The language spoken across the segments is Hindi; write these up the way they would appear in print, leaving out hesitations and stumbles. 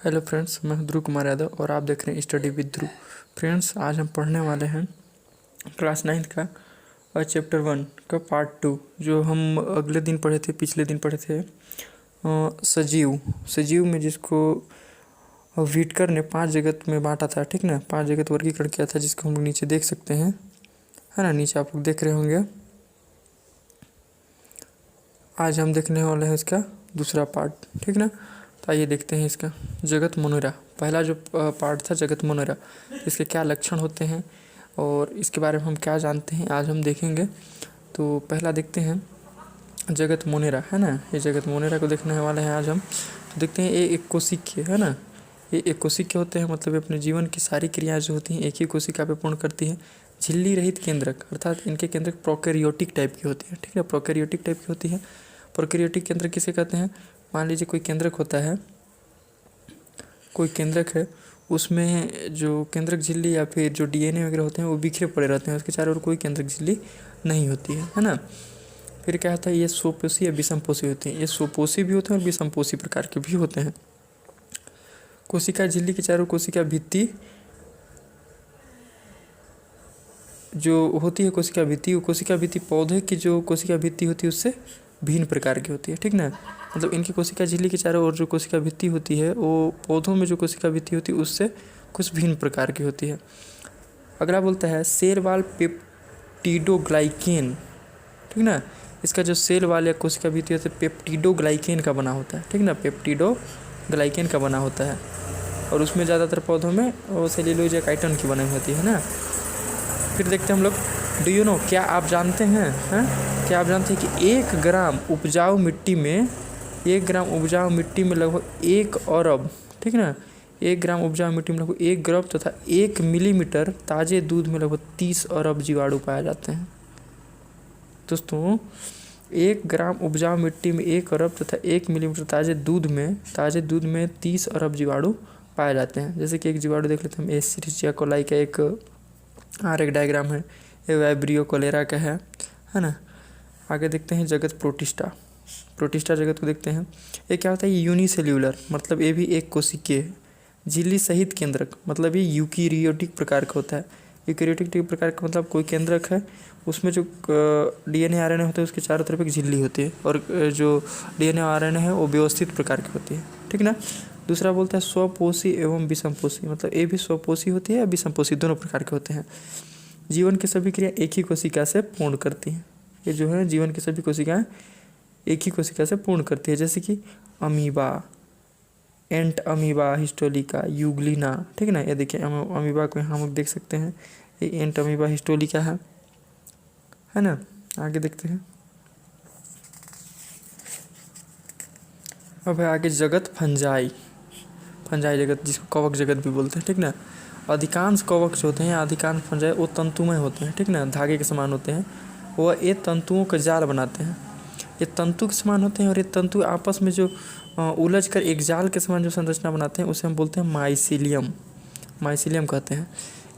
हेलो फ्रेंड्स, मैं हूं ध्रुव कुमार यादव और आप देख रहे हैं स्टडी विद ध्रुव। फ्रेंड्स, आज हम पढ़ने वाले हैं क्लास 9 का चैप्टर 1 का पार्ट 2, जो हम अगले दिन पढ़े थे, पिछले दिन पढ़े थे। सजीव में जिसको व्हिटकर ने 5 जगत में बांटा था, ठीक ना, 5 जगत वर्गीकरण किया था, जिसको हम लोग नीचे देख सकते हैं, है ना। नीचे आप लोग देख रहे होंगे। आज हम देखने वाले हैं इसका दूसरा पार्ट, ठीक ना। तो आइए देखते हैं इसका जगत मनोरा। पहला जो पार्ट था जगत मनोरा, इसके क्या लक्षण होते हैं और इसके बारे में हम क्या जानते हैं, आज हम देखेंगे। तो पहला देखते हैं जगत मोनेरा, है ना। ये जगत मोनेरा को देखने वाले हैं आज हम। तो देखते हैं, ये एक कोशिकीय है ना। ये एक कोशिकीय होते हैं, मतलब अपने जीवन की सारी क्रियाएं जो होती हैं एक ही कोशिका पे पूर्ण करती है। झिल्ली रहित केंद्रक, अर्थात इनके केंद्रक प्रोकैरियोटिक टाइप की होती है, ठीक है। प्रोकैरियोटिक टाइप की होती है। प्रोकैरियोटिक केंद्रक किसे कहते हैं? मान लीजिए कोई केंद्रक होता है, कोई केंद्रक है, उसमें जो केंद्रक झिल्ली या फिर जो डीएनए वगैरह होते हैं वो बिखरे पड़े रहते हैं, उसके चारों ओर कोई केंद्रक झिल्ली नहीं होती है ना। फिर क्या होता है, ये स्वपोषी या विषमपोषी होते हैं। ये स्वपोषी भी होते हैं और विषमपोषी प्रकार के भी होते हैं। कोशिका झिल्ली के चारों कोशिका भित्ति जो होती है, कोशिका भित्ति, वो कोशिका भित्ति पौधे की जो कोशिका भित्ति होती है उससे भिन्न प्रकार की होती है, ठीक ना। मतलब इनकी कोशिका झिल्ली के चारों ओर जो कोशिका भित्ति होती है वो पौधों में जो कोशिका भित्ति होती है उससे कुछ भिन्न प्रकार की होती है। अगला बोलता है सेल वाल पेप्टिडोग्लाइकेन, ठीक ना। इसका जो सेल वाल या कोशिका भित्ति होती है पेप्टिडोग्लाइकेन का बना होता है, ठीक ना। पेप्टिडोग्लाइकेन का बना होता है और उसमें ज़्यादातर पौधों में वो सेल्यूलोज या काइटन की बनी होती है ना। फिर देखते हैं हम लोग, डू यू नो, क्या आप जानते हैं, क्या आप जानते हैं कि 1 ग्राम उपजाऊ मिट्टी में, 1 ग्राम उपजाऊ मिट्टी में लगभग 1 अरब, ठीक ना, 1 ग्राम उपजाऊ मिट्टी में लगभग 1 अरब तथा 1 मिलीमीटर ताज़े दूध में लगभग 30 अरब जीवाणु पाए जाते हैं। दोस्तों, 1 ग्राम उपजाऊ मिट्टी में 1 अरब तथा 1 मिलीमीटर ताज़े दूध में 30 अरब जीवाणु पाए जाते हैं। जैसे कि एक जीवाणु देख लेते हैं हम, एस्चेरिचिया कोलाई का एक डायग्राम है, ये वाइब्रियो कोलेरा का है ना। आगे देखते हैं जगत प्रोटिस्टा जगत को देखते हैं। ये क्या होता है? ये यूनिसेल्यूलर, मतलब ये भी एक कोशिकीय है। झिल्ली सहित केंद्रक, मतलब ये यूकैरियोटिक प्रकार का होता है। यूकैरियोटिक प्रकार का मतलब कोई केंद्रक है, उसमें जो डीएनए आरएनए होते हैं उसके चारों तरफ एक झिल्ली होती है और जो डीएनए आरएनए है वो व्यवस्थित प्रकार की होती है, ठीक ना। दूसरा बोलता है स्वपोषी एवं विषमपोषी, मतलब ये भी स्वपोषी होती है या विषमपोषी, दोनों प्रकार के होते हैं। जीवन की सभी क्रिया एक ही कोशिका से पूर्ण करती हैं। ये जो है जीवन की सभी कोशिकाएं एक ही कोशिका से पूर्ण करती है, जैसे कि अमीबा, एंट अमीबा, हिस्टोलिका, यूग्लिना, ठीक ना। ये देखिए अमीबा को यहाँ हम देख सकते हैं, ये एंट अमीबा हिस्टोलिका है ना। आगे देखते हैं, अब है आगे जगत फंजाई जगत, जिसको कवक जगत भी बोलते हैं, ठीक ना। अधिकांश कवक जो होते हैं, अधिकांश फंजाई, वो तंतुमय होते हैं, ठीक ना, धागे के समान होते हैं। वह ये तंतुओं का जाल बनाते हैं। ये तंतु के समान होते हैं और ये तंतु आपस में जो उलझ कर एक जाल के समान जो संरचना बनाते हैं उसे हम बोलते हैं माइसीलियम कहते हैं।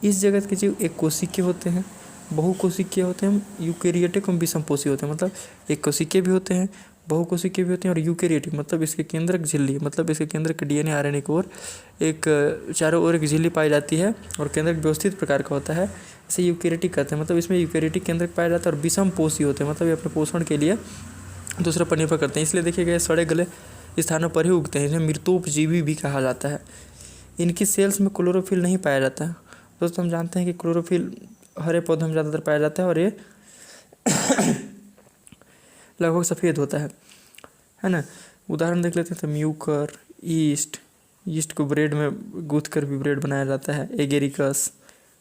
इस जगत के जीव एक कोशिकीय होते हैं, बहुकोशिकीय होते हैं, यूकैरियोटिक एवं विषमपोषी होते हैं। मतलब एक कोशिकीय भी होते हैं, बहुकोशिकीय भी होते हैं और यूकैरियोटिक, मतलब इसके केंद्रक झिल्ली, मतलब इसके केंद्र के डीएनए आरएनए की ओर एक चारों ओर एक झिल्ली पाई जाती है और केंद्रक व्यवस्थित प्रकार का होता है, इसे यूकैरियोटिक कहते हैं। मतलब इसमें यूकैरियोटिक केंद्रक पाया जाता है और विषमपोषी होते हैं, मतलब ये अपने पोषण के लिए दूसरे पर निर्भर करते हैं, इसलिए देखिए गए सड़े गले स्थानों पर ही उगते हैं। इन्हें मृतोपजीवी भी कहा जाता है। इनकी सेल्स में क्लोरोफिल नहीं पाया जाता है। दोस्तों, हम जानते हैं कि क्लोरोफिल हरे पौधों में ज़्यादातर पाया जाता है और ये लगभग सफ़ेद होता है ना। उदाहरण देख लेते हैं तो म्यूकर, ईस्ट को ब्रेड में गूँथ कर भी ब्रेड बनाया जाता है। एगेरिकस,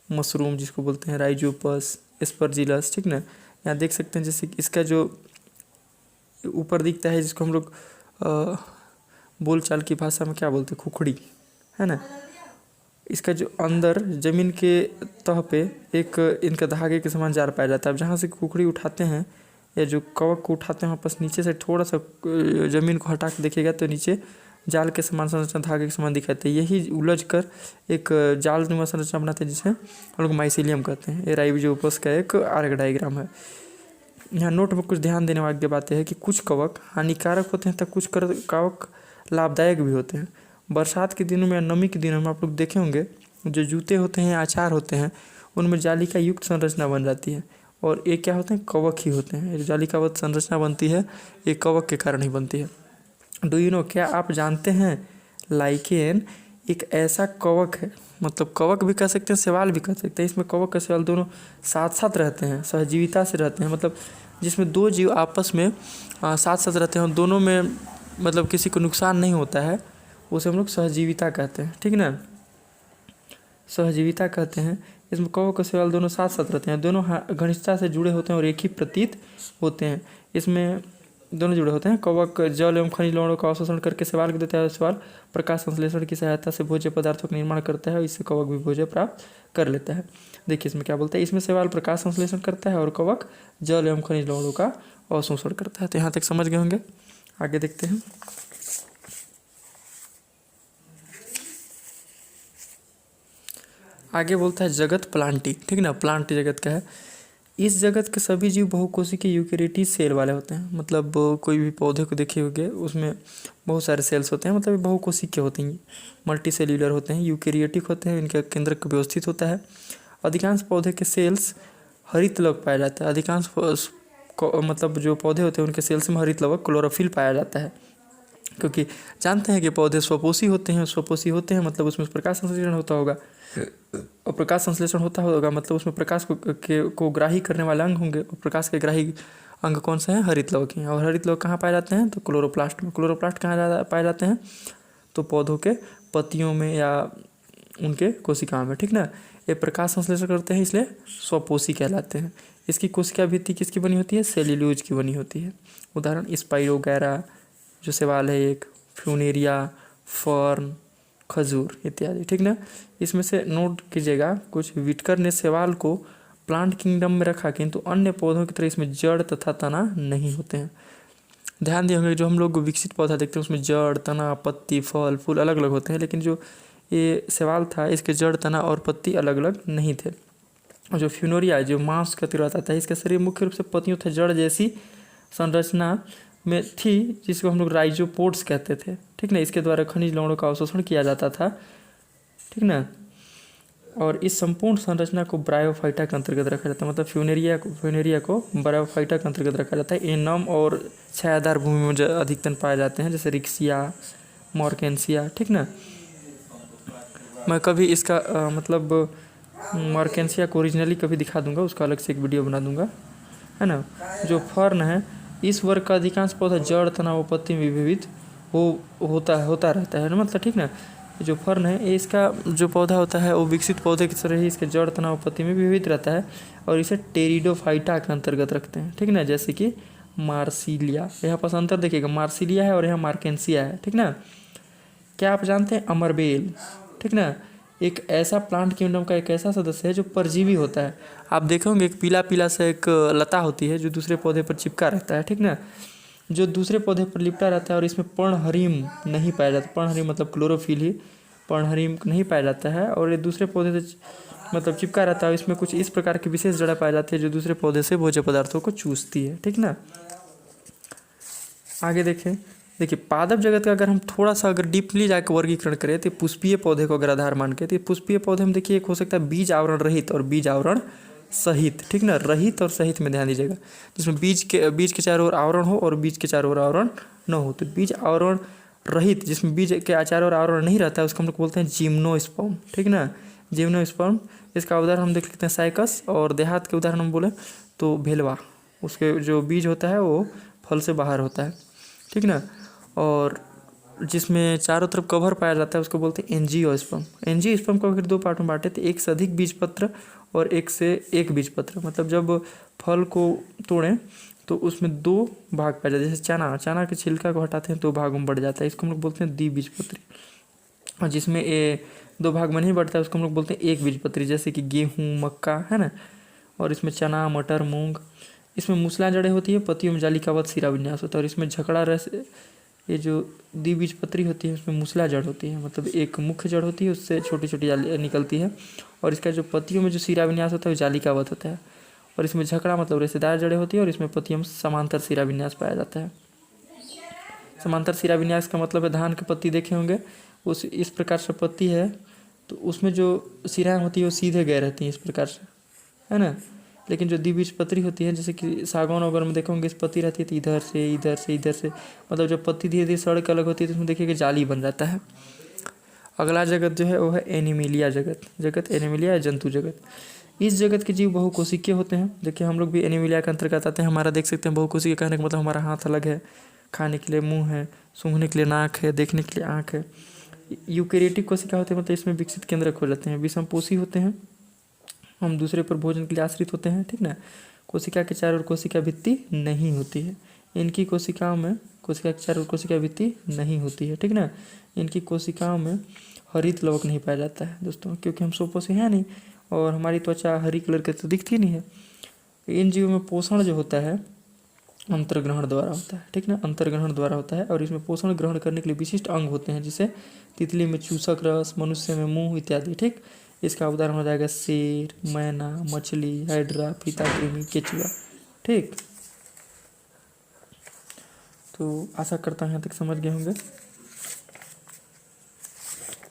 मशरूम जिसको बोलते हैं, राइजोपस, एस्परजिलस, ठीक ना। यहाँ देख सकते हैं जैसे इसका जो ऊपर दिखता है, जिसको हम लोग बोलचाल की भाषा में क्या बोलते हैं, खुखड़ी, है ना। इसका जो अंदर ज़मीन के तह पे एक इनका धागे के समान जार पाया जाता है। अब जहाँ से खुखड़ी उठाते हैं या जो कवक को उठाते हैं वापस नीचे से थोड़ा सा ज़मीन को हटा के देखिएगा तो नीचे जाल के समान संरचना, धागे के समान दिखाते हैं। यही उलझ कर एक जाल नुमा संरचना बनाते हैं, जिसे हम लोग माइसीलियम कहते हैं। ये राइजोपस का एक आर्क डायग्राम है। यहाँ नोट में कुछ ध्यान देने वाली बातें हैं कि कुछ कवक हानिकारक होते हैं तथा कुछ कवक लाभदायक भी होते हैं। बरसात के दिनों में या नमी के दिनों में आप लोग देखे होंगे जो जूते होते हैं, अचार होते हैं, उनमें जाली का युक्त संरचना बन जाती है। और ये क्या होते हैं, कवक ही होते हैं। ये जाली का संरचना बनती है, ये कवक के कारण ही बनती है। डू यू नो, क्या आप जानते हैं लाइकेन एक ऐसा कवक है, मतलब कवक भी कह सकते हैं, शैवाल भी कह सकते हैं। इसमें कवक और शैवाल दोनों साथ साथ रहते हैं, सहजीविता से रहते हैं। मतलब जिसमें दो जीव आपस में साथ साथ रहते हैं, दोनों में मतलब किसी को नुकसान नहीं होता है, उसे हम लोग सहजीविता कहते हैं। ठीक ना, सहजीविता कहते हैं। इसमें कवक और शैवाल दोनों साथ साथ रहते हैं, दोनों घनिष्ठता से जुड़े होते हैं और एक ही प्रतीत होते हैं। इसमें दोनों जुड़े होते हैं। कवक जल एवं खनिज लवणों का अवशोषण करके शैवाल को देता है, शैवाल प्रकाश संश्लेषण की सहायता से भोज्य पदार्थों का निर्माण करता है, इससे कवक भी भोज्य प्राप्त कर लेता है। देखिए इसमें क्या बोलता है, इसमें शैवाल प्रकाश संश्लेषण करता है और कवक जल एवं खनिज लवणों का अवशोषण करता है। तो यहाँ तक समझ गए होंगे, आगे देखते हैं। आगे बोलता है जगत प्लांटी। ठीक ना, प्लांट जगत का है। इस जगत के सभी जीव बहुकोशिकीय यूकेरियोटिक सेल वाले होते हैं। मतलब कोई भी पौधे को देखे होंगे उसमें बहुत सारे सेल्स होते हैं, मतलब ये बहुकोशिकीय होते हैं, मल्टी सेल्यूलर होते हैं, यूकेरियोटिक होते हैं, इनका केंद्रक व्यवस्थित होता है। अधिकांश पौधे के सेल्स हरित लवक पाया जाता है। अधिकांश मतलब जो पौधे होते हैं उनके सेल्स में हरित लवक क्लोरोफिल पाया जाता है, क्योंकि जानते हैं कि पौधे स्वपोषी होते हैं। स्वपोषी होते हैं मतलब उसमें प्रकाश संश्लेषण होता होगा, और प्रकाश संश्लेषण होता होगा मतलब उसमें प्रकाश को ग्राही करने वाले अंग होंगे, और प्रकाश के ग्राही अंग कौन से हैं, हरित लवक हैं। और हरित लवक कहाँ पाए जाते हैं, तो क्लोरोप्लास्ट में। क्लोरोप्लास्ट कहाँ पाए जाते हैं, तो पौधों के पत्तियों में या उनके कोशिकाओं में। ठीक ना, ये प्रकाश संश्लेषण करते हैं इसलिए स्वपोषी कहलाते हैं। इसकी कोशिका भित्ति किसकी बनी होती है, सेल्यूलोज की बनी होती है। उदाहरण स्पाइरोगैरा जो शैवाल है, एक फ्यूनेरिया, फर्न, खजूर इत्यादि। ठीक ना, इसमें से नोट कीजिएगा, कुछ विटकर ने शैवाल को प्लांट किंगडम में रखा, किंतु अन्य पौधों की तरह इसमें जड़ तथा तना नहीं होते हैं। ध्यान दिए होंगे जो हम लोग विकसित पौधा देखते हैं उसमें जड़, तना, पत्ती, फल, फूल अलग अलग होते हैं, लेकिन जो ये शैवाल था इसके जड़, तना और पत्ती अलग अलग नहीं थे। और जो फ्यूनोरिया जो मांस का तिरता था, इसका शरीर मुख्य रूप से पत्तियों तथा जड़ जैसी संरचना में थी, जिसको हम लोग राइजोपोड्स कहते थे। ठीक ना, इसके द्वारा खनिज लवणों का अवशोषण किया जाता था। ठीक ना, और इस संपूर्ण संरचना को ब्रायोफाइटा के अंतर्गत रखा जाता है। मतलब फ्यूनेरिया को ब्रायोफाइटा के अंतर्गत रखा जाता है। ये नम और छायादार भूमि में अधिकतर पाए जाते हैं, जैसे रिक्सिया, मॉर्केंसिया। ठीक ना, मैं कभी इसका मतलब मॉर्केंसिया को ओरिजिनली कभी दिखा दूंगा, उसका अलग से एक वीडियो बना दूंगा, है ना। जो फर्न है, इस वर्ग का अधिकांश पौधा जड़, तना व पत्ती में विविध होता रहता है ना, मतलब। ठीक ना, जो फर्न है इसका जो पौधा होता है वो विकसित पौधे की तरह ही इसके जड़, तना व पत्ती में विविध रहता है, और इसे टेरिडोफाइटा के अंतर्गत रखते हैं। ठीक ना, जैसे कि मार्सिलिया, यहाँ पर अंतर देखिएगा, मार्सिलिया है और यहाँ मार्केंसिया है। ठीक ना, क्या आप जानते हैं अमरबेल, ठीक ना, एक ऐसा प्लांट किंगडम का एक ऐसा सदस्य है जो परजीवी होता है। आप देखोगे एक पीला पीला सा एक लता होती है जो दूसरे पौधे पर चिपका रहता है। ठीक ना, जो दूसरे पौधे पर लिपटा रहता है, और इसमें पर्णहरिम नहीं पाया जाता। पर्णहरिम मतलब क्लोरोफिल ही, पर्णहरिम नहीं पाया जाता है, और ये दूसरे पौधे से मतलब चिपका रहता है। इसमें कुछ इस प्रकार की विशेष जड़ें पाई जाती है जो दूसरे पौधे से भोज्य पदार्थों को चूसती है। ठीक ना, आगे देखें। देखिए पादप जगत का अगर हम थोड़ा सा अगर डीपली जाकर वर्गीकरण करें तो पुष्पीय पौधे को अगर आधार मान के, तो पुष्पीय पौधे में देखिए एक हो सकता है बीज आवरण रहित और बीज आवरण सहित। ठीक ना, रहित और सहित में ध्यान दीजिएगा, जिसमें बीज के चारों ओर आवरण हो और बीज के चारों ओर आवरण न हो। तो बीज आवरण रहित, जिसमें बीज के चारों ओर आवरण नहीं रहता है, उसको हम लोग बोलते हैं जिम्नोस्पर्म। ठीक ना, जिम्नोस्पर्म। इसका उदाहरण हम देख लेते हैं साइकस, और देहात के उदाहरण हम बोले तो भेलवा, उसके जो बीज होता है वो फल से बाहर होता है। ठीक ना, और जिसमें चारों तरफ कवर पाया जाता है उसको बोलते हैं एंजियोस्पर्म। एंजियोस्पर्म को फिर दो पार्ट में बांटे, तो एक से अधिक बीजपत्र और एक से एक बीजपत्र। मतलब जब फल को तोड़ें तो उसमें दो भाग पाए जाते हैं। जैसे चना के छिलका को हटाते हैं तो भागों में बढ़ जाता है, इसको हम लोग बोलते हैं द्विबीजपत्री। और जिसमें ये दो भाग में नहीं बढ़ता है उसको हम लोग बोलते हैं एक बीजपत्री, जैसे कि गेहूँ, मक्का, है ना। और इसमें चना, मटर, मूंग। इसमें मूसला जड़ें होती है, पत्तियों में जालिकावत शिरा विन्यास होता है। और इसमें झकड़ा रस, ये जो द्विबीजपत्री होती है उसमें मूसला जड़ होती है, मतलब एक मुख्य जड़ होती है, उससे छोटी छोटी जाली निकलती है। और इसका जो पत्तियों में जो शिरा विन्यास होता है वो जालिकावत होता है। और इसमें झकड़ा मतलब रेशेदार जड़ें होती है, और इसमें पत्तियों में समांतर शिरा विन्यास पाया जाता है। समांतर शिरा विन्यास का मतलब है धान की पत्ती देखे होंगे, उस इस प्रकार से पत्ती है तो उसमें जो सिराएँ होती है वो सीधे गए रहती हैं इस प्रकार से, है ना। लेकिन जो द्विबीजपत्री होती है, जैसे कि सागौन वगैरह में देखोगे इस पत्ती रहती है तो इधर से इधर से इधर से, मतलब जब पत्ती धीरे धीरे सड़ के अलग होती है तो उसमें देखिए कि जाली बन जाता है। अगला जगत जो है वो है एनिमिलिया जगत एनिमिलिया या जंतु जगत। इस जगत के जीव बहुकोशिकीय होते हैं। देखिए हम लोग भी एनिमिलिया के अंतर्गत आते हैं। हमारा देख सकते हैं बहुकोशिकीय कहने का मतलब हमारा हाथ अलग है, खाने के लिए मुंह है, सूंघने के लिए नाक है, देखने के लिए आँख है। यूकेरियोटिक कोशिका होते हैं, मतलब इसमें विकसित केंद्रक हो जाते हैं। विषमपोषी होते हैं, हम दूसरे पर भोजन के लिए आश्रित होते हैं, ठीक ना। कोशिका के चारों ओर कोशिका भित्ति नहीं होती है। इनकी कोशिकाओं में कोशिका के चारों ओर कोशिका भित्ति नहीं होती है, ठीक ना। इनकी कोशिकाओं में हरित लवक नहीं पाया जाता है दोस्तों, क्योंकि हम सोपोषी हैं नहीं और हमारी त्वचा हरी कलर की तो दिखती नहीं है। इन जीवों में पोषण जो होता है अंतर्ग्रहण द्वारा होता है, ठीक ना, अंतर्ग्रहण द्वारा होता है। और इसमें पोषण ग्रहण करने के लिए विशिष्ट अंग होते हैं, जैसे तितली में चूसक रस, मनुष्य में मुंह इत्यादि, ठीक। इसका उदाहरण हो जाएगा शेर, मैना, मछली, हाइड्रा, फीता कृमि, केचुआ, ठीक। तो आशा करता हूँ यहाँ तक समझ गए होंगे।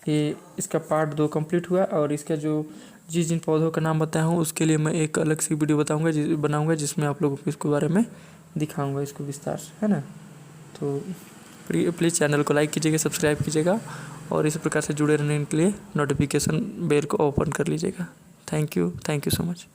ये इसका पार्ट 2 कंप्लीट हुआ और इसका जो जिन पौधों का नाम बताया हूँ उसके लिए मैं एक अलग सी वीडियो बनाऊंगा जिसमें आप लोगों को इसके बारे में दिखाऊंगा इसको विस्तार से, है ना। तो प्लीज़ चैनल को लाइक कीजिएगा, सब्सक्राइब कीजिएगा और इस प्रकार से जुड़े रहने के लिए नोटिफिकेशन बेल को ओपन कर लीजिएगा। Thank you so much.